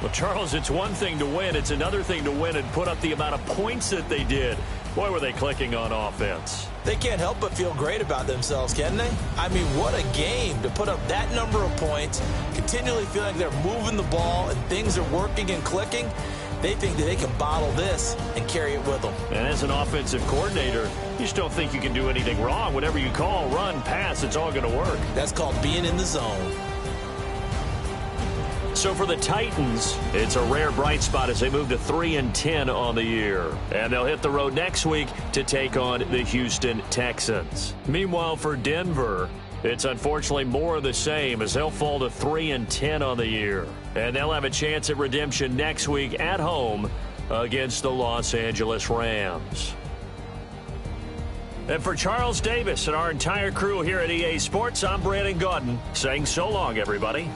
S1: Well, Charles, it's one thing to win. It's another thing to win and put up the amount of points that they did. Boy, were they clicking on offense.
S2: They can't help but feel great about themselves, can they? I mean, what a game to put up that number of points, continually feeling like they're moving the ball and things are working and clicking. They think that they can bottle this and carry it with them.
S1: And as an offensive coordinator, you just don't think you can do anything wrong. Whatever you call, run, pass, it's all going to work.
S2: That's called being in the zone.
S1: So for the Titans, it's a rare bright spot as they move to 3-10 on the year. And they'll hit the road next week to take on the Houston Texans. Meanwhile, for Denver, it's unfortunately more of the same as they'll fall to 3-10 on the year. And they'll have a chance at redemption next week at home against the Los Angeles Rams. And for Charles Davis and our entire crew here at EA Sports, I'm Brandon Gaudin saying so long, everybody.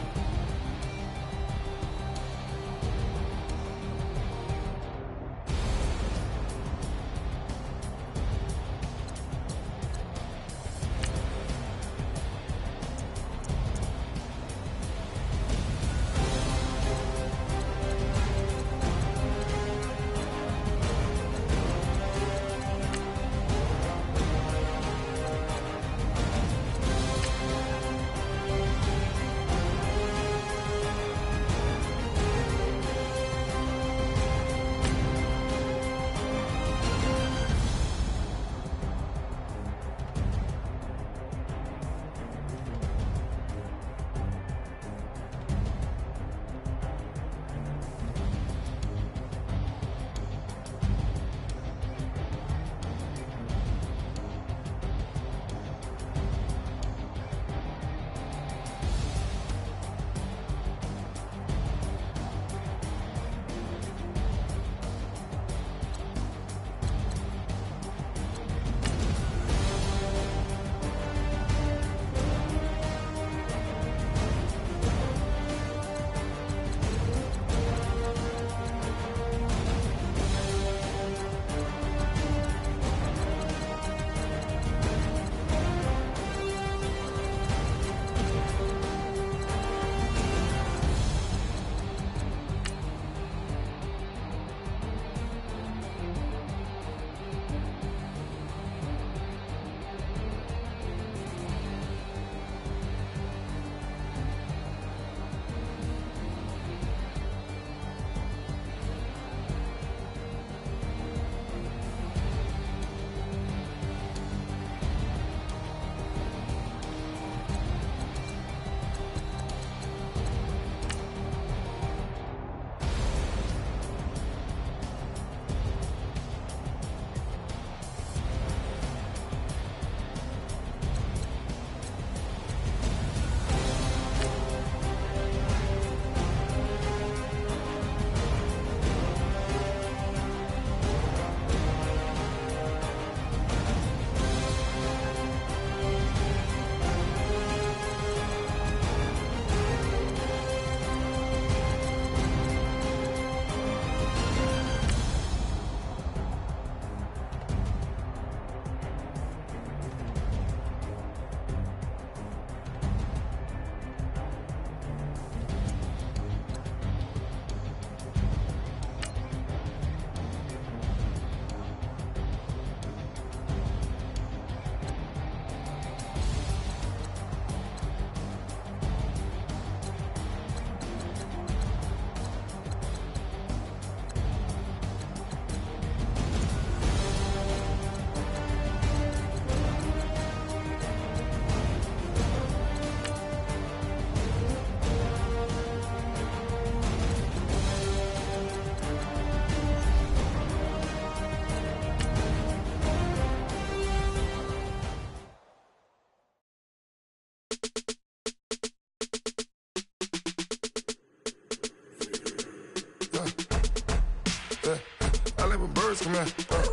S4: like when birds come in.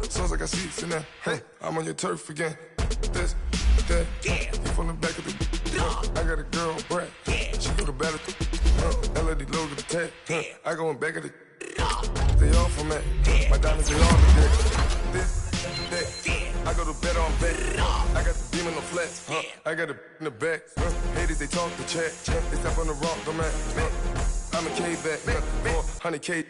S4: Sounds like I seats in there. Hey, I'm on your turf again. This, that, you from the back of the. I got a girl, Brad. She go to battle. LED logo the tag. I go in back of the. They all from that. My diamonds, they all the dick. This, that. I go to bed on bed. I got the beam in the flats. I got it in the back. Haters, they talk the chat. They step on the rock, the man. I'm a K-back. 400K.